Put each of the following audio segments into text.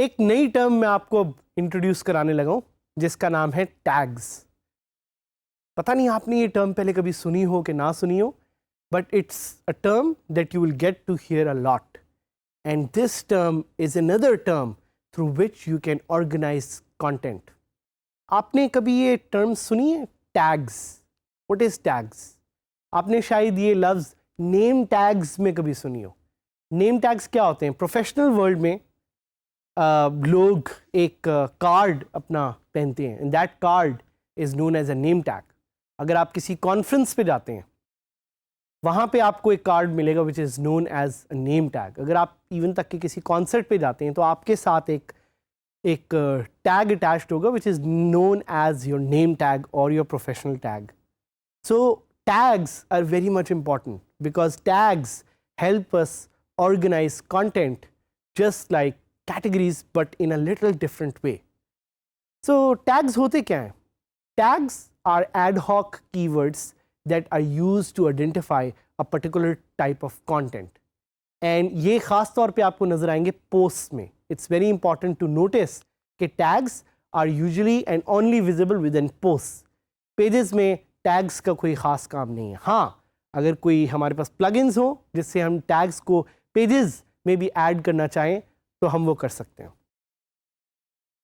एक नई टर्म मैं आपको इंट्रोड्यूस कराने लगा हूँ जिसका नाम है टैग्स। पता नहीं आपने ये टर्म पहले कभी सुनी हो कि ना सुनी हो, but it's a term that you will get to hear a lot, and this term is another term through which you can organise content. आपने कभी ये टर्म सुनी है, टैग्स? What is tags? आपने शायद ये लफ्ज़ नेम टैग्स में कभी सुनी हो। नेम टैग्स क्या होते हैं? प्रोफेशनल वर्ल्ड में लोग एक कार्ड अपना पहनते हैं, and that card is known as a name tag. अगर आप किसी कॉन्फ्रेंस पे जाते हैं, वहाँ पे आपको एक कार्ड मिलेगा which is known as a name tag. अगर आप इवन तक कि किसी कॉन्सर्ट पे जाते हैं तो आपके साथ एक टैग अटैच्ड होगा which is known as your name tag और your professional tag. So tags are very much important because tags help us organize content just like categories but in a little different way. So tags होते क्या हैं? Tags are ad hoc keywords that are used to identify a particular type of content. And ये ख़ास तौर पे आपको नज़र आएंगे posts में. It's very important to notice कि tags are usually and only visible within posts. Pages में टैग्स का कोई ख़ास काम नहीं है। हाँ, अगर कोई हमारे पास प्लगइन्स हो जिससे हम टैग्स को पेजेस में भी ऐड करना चाहें तो हम वो कर सकते हैं।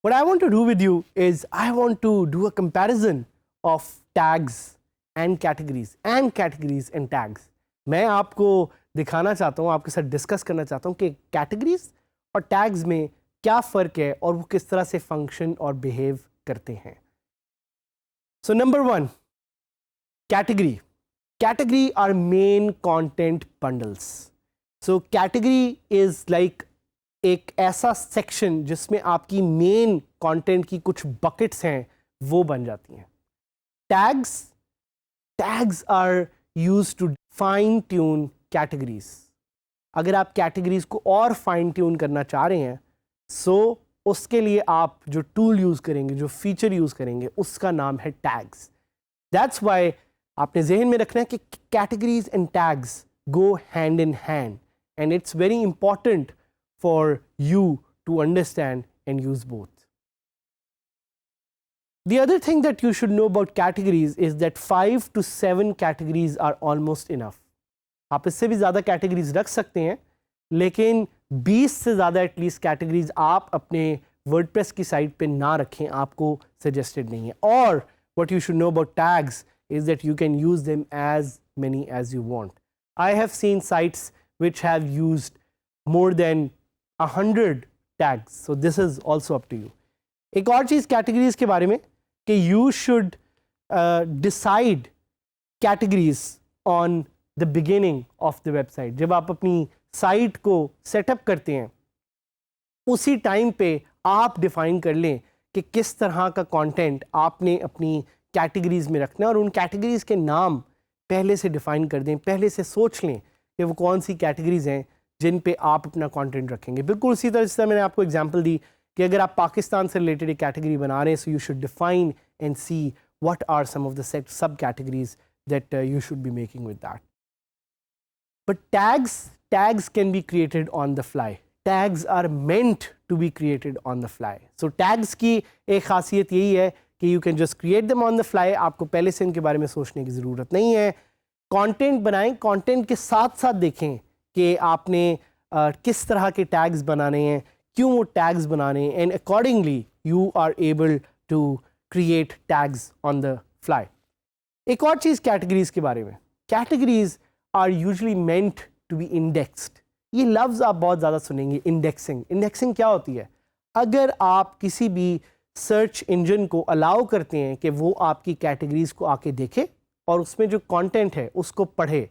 What I want to do with you is I want to do a comparison of tags and categories and tags. मैं आपको दिखाना चाहता हूँ, आपके साथ डिस्कस करना चाहता हूँ कि कैटेगरीज और टैग्स में क्या फ़र्क है और वो किस तरह से फंक्शन और बिहेव करते हैं। So number 1, category are main content bundles. So category is like एक ऐसा सेक्शन जिसमें आपकी मेन कंटेंट की कुछ बकेट्स हैं वो बन जाती हैं। Tags are used to fine tune categories. अगर आप कैटेगरीज को और फाइन ट्यून करना चाह रहे हैं सो उसके लिए आप जो टूल यूज़ करेंगे, जो फीचर यूज़ करेंगे, उसका नाम है टैग्स। दैट्स वाई आपने जहन में रखना है कि categories and tags go hand in hand, and it's very important for you to understand and use both. The other thing that you should know about categories is that 5 to 7 categories are almost enough. आप इससे भी ज़्यादा categories रख सकते हैं, लेकिन 20 से ज़्यादा एटलीस्ट कैटेगरीज आप अपने वर्डप्रेस की साइट पे ना रखें, आपको सजेस्टेड नहीं है। और what you should know about tags is that you can use them as many as you want. I have seen sites which have used more than 100 tags, so this is also up to you. एक और चीज़ categories के बारे में कि you should decide categories on the beginning of the website. जब आप अपनी साइट को सेटअप करते हैं उसी टाइम पे आप डिफाइन कर लें कि किस तरह का कंटेंट आपने अपनी कैटेगरीज में रखना है, और उन कैटेगरीज के नाम पहले से डिफाइन कर दें, पहले से सोच लें कि वो कौन सी कैटेगरीज हैं जिन पे आप अपना कंटेंट रखेंगे। बिल्कुल उसी तरह से मैंने आपको एग्जांपल दी कि अगर आप पाकिस्तान से रिलेटेड एक कैटेगरी बना रहे हैं, so you should define and see what are some of the sub categories that you should be making with that. But tags can be created on the fly. Tags are meant to be created on the fly. So tags की एक खासियत यही है कि you can just create them on the fly. आपको पहले से इनके बारे में सोचने की ज़रूरत नहीं है। कंटेंट बनाएं, कंटेंट के साथ साथ देखें कि आपने किस तरह के टैग्स बनाने हैं, क्यों वो टैग्स बनाने हैं, and accordingly you are able to create tags on the fly. एक और चीज़ कैटेगरीज के बारे में, categories are usually meant to be indexed. ये लफ्ज़ आप बहुत ज़्यादा सुनेंगे, इंडेक्सिंग क्या होती है? अगर आप किसी भी सर्च इंजन को अलाउ करते हैं कि वो आपकी कैटेगरीज को आके देखे और उसमें जो कंटेंट है उसको पढ़े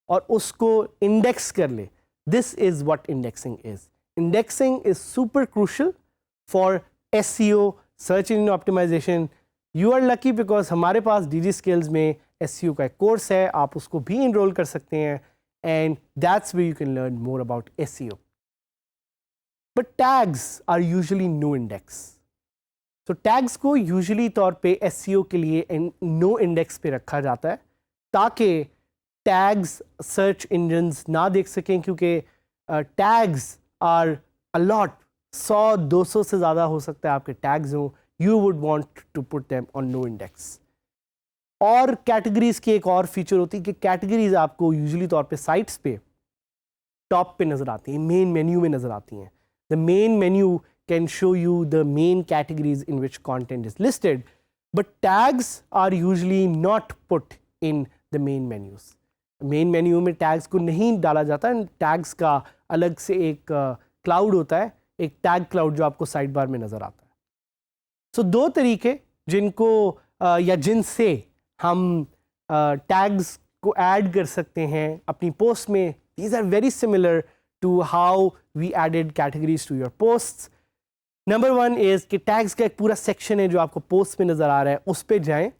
और उसको इंडेक्स कर ले, this is what indexing is. Indexing is super crucial for SEO, search engine optimisation. You are lucky because हमारे पास DigiSkills में SEO का एक कोर्स है, आप उसको भी इनरोल कर सकते हैं, and that's where you can learn more about SEO. But tags are usually no index. तो टैग्स को यूजुअली तौर पे SEO के लिए नो इंडेक्स पे रखा जाता है ताकि टैग्स सर्च इंजन्स ना देख सकें, क्योंकि टैग्स आर अलॉट 100-200 से ज़्यादा हो सकता है आपके टैग्स हों, you would want to put them on no index. और कैटेगरीज की एक और फीचर होती है कि कैटेगरीज आपको यूजुअली तौर पे साइट्स पे टॉप पे नज़र आती हैं, मेन मेन्यू में नज़र आती हैं। The main menu can show you the main categories in which content is listed, but tags are usually not put in the main menus. Main menu में टैग्स को नहीं डाला जाता, टैग्स का अलग से एक क्लाउड होता है, एक टैग क्लाउड जो आपको साइड बार में नज़र आता है। सो दो तरीके जिनको या जिनसे हम टैग्स को ऐड कर सकते हैं अपनी पोस्ट में। These are very similar to how we added categories to your posts. Number one is कि टैग्स का एक पूरा सेक्शन है जो आपको पोस्ट में नज़र आ रहा है, उस पर जाएं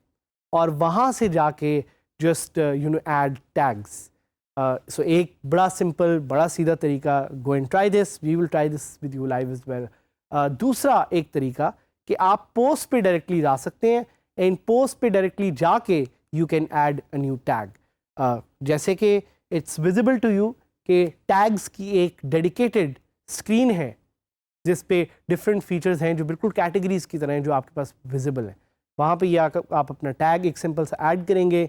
और वहाँ से जाके जस्ट ऐड टैग्स। सो एक बड़ा सिंपल, बड़ा सीधा तरीका, go and try this, we will try this with you live as well. दूसरा एक तरीका कि आप पोस्ट पे डायरेक्टली जा सकते हैं, एंड पोस्ट पे डायरेक्टली जाके you can add a new tag. जैसे कि इट्स विजिबल टू यू कि टैग्स की एक डेडिकेटेड स्क्रीन है जिस पे डिफरेंट फीचर्स हैं जो बिल्कुल कैटेगरीज की तरह हैं जो आपके पास विजिबल हैं। वहाँ पे ये आप अपना टैग एक सिंपल सा ऐड करेंगे।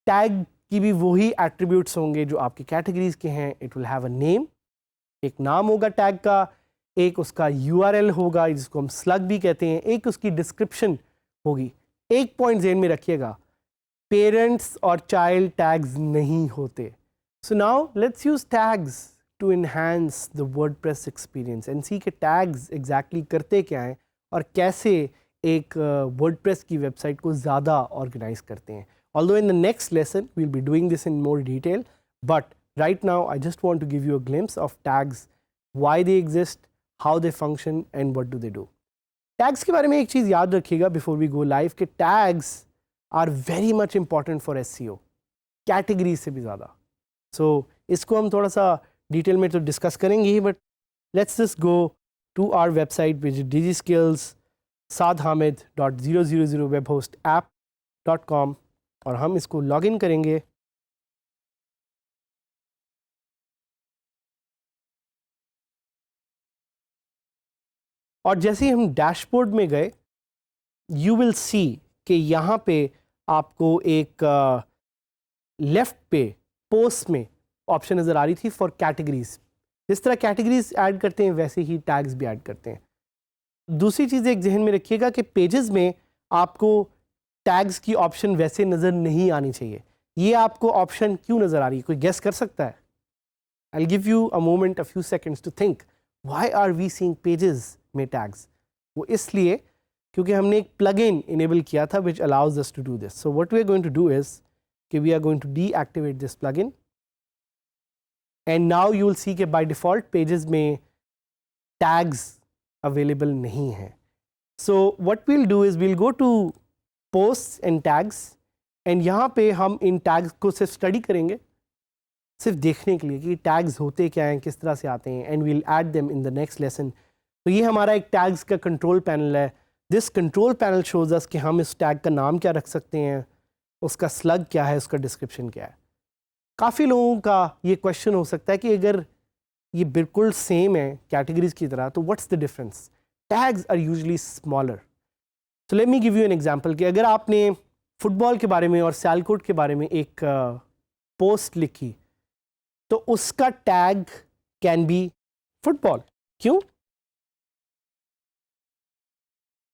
टैग की भी वही एट्रीब्यूट्स होंगे जो आपकी कैटेगरीज के हैं। It will have a name, एक नाम होगा टैग का, एक उसका यूआरएल होगा जिसको हम स्लग भी कहते हैं, एक उसकी डिस्क्रिप्शन होगी। एक पॉइंट ज़हन में रखिएगा, पेरेंट्स और चाइल्ड टैग्स नहीं होते। So now let's use tags to enhance the WordPress experience and see के टैग्स एग्जैक्टली करते क्या हैं और कैसे एक वर्डप्रेस की वेबसाइट को ज़्यादा ऑर्गेनाइज करते हैं। Although in the next lesson we'll be doing this in more detail, but right now I just want to give you a glimpse of tags, why they exist, how they function and what do they do. Tags के बारे में एक चीज़ याद रखिएगा before we go live कि tags are very much important for SEO, categories से भी ज़्यादा। So इसको हम थोड़ा सा डिटेल में तो डिस्कस करेंगे ही, but let's just go to our website which is DigiSkills sadhamid.000webhostapp.com और हम इसको लॉगिन करेंगे। और जैसे ही हम डैशबोर्ड में गए, यू विल सी कि यहाँ पे आपको एक लेफ्ट पे पोस्ट में ऑप्शन नज़र आ रही थी फॉर कैटेगरीज। जिस तरह कैटेगरीज ऐड करते हैं वैसे ही टैग्स भी ऐड करते हैं। दूसरी चीज़ एक जहन में रखिएगा कि पेजेस में आपको टैग्स की ऑप्शन वैसे नज़र नहीं आनी चाहिए। ये आपको ऑप्शन क्यों नज़र आ रही है, कोई गेस कर सकता है? I give you a moment, a few seconds to think why are we seeing pages में टैग्स। वो इसलिए क्योंकि हमने एक प्लगइन इनेबल किया था which allows us to do this. So what we are going to do is कि we are going to deactivate this plugin and now you will see कि बाय डिफ़ॉल्ट पेजेस में tags available नहीं हैं। So what we will do is we will go to post and tags and यहाँ पे हम इन tags को सिर्फ study करेंगे, सिर्फ देखने के लिए कि टैग्स होते क्या हैं, किस तरह से आते हैं, and we will add them in the next lesson. तो ये हमारा एक टैग्स का कंट्रोल पैनल है। This control panel shows us कि हम इस टैग का नाम क्या रख सकते हैं, उसका स्लग क्या है, उसका डिस्क्रिप्शन क्या है। काफ़ी लोगों का ये क्वेश्चन हो सकता है कि अगर ये बिल्कुल सेम है कैटेगरीज की तरह तो what's the difference? Tags are usually smaller. तो let me give you an example कि अगर आपने फुटबॉल के बारे में और सियालकोट के बारे में एक पोस्ट लिखी तो उसका टैग कैन बी फुटबॉल। क्यों?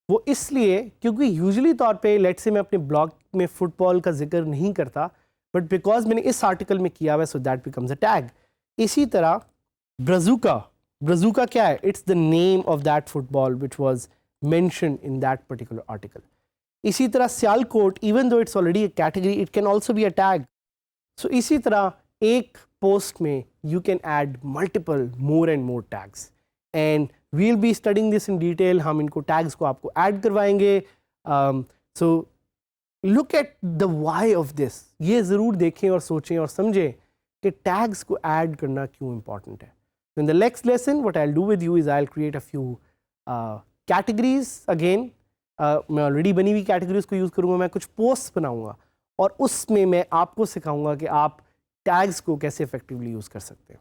वो इसलिए क्योंकि यूजुअली तौर पे लेट्स से मैं अपने ब्लॉग में फुटबॉल का जिक्र नहीं करता, बट बिकॉज मैंने इस आर्टिकल में किया हुआ है so that becomes a tag. इसी तरह ब्राज़ूका क्या है? It's the name of that football which was mentioned in that particular article. इसी तरह Sialkot, even though it's already a category, it can also be a tag. So इसी तरह एक post में you can add multiple more and more tags and we'll be studying this in detail. हम इनको tags को आपको add करवाएंगे। So look at the why of this. ये ज़रूर देखें और सोचें और समझें कि tags को add करना क्यों important है। So in the next lesson what I'll do with you is I'll create a few categories again. मैं ऑलरेडी बनी हुई कैटेगरीज को यूज़ करूँगा, मैं कुछ पोस्ट बनाऊँगा और उसमें मैं आपको सिखाऊंगा कि आप टैग्स को कैसे इफेक्टिवली यूज़ कर सकते हैं।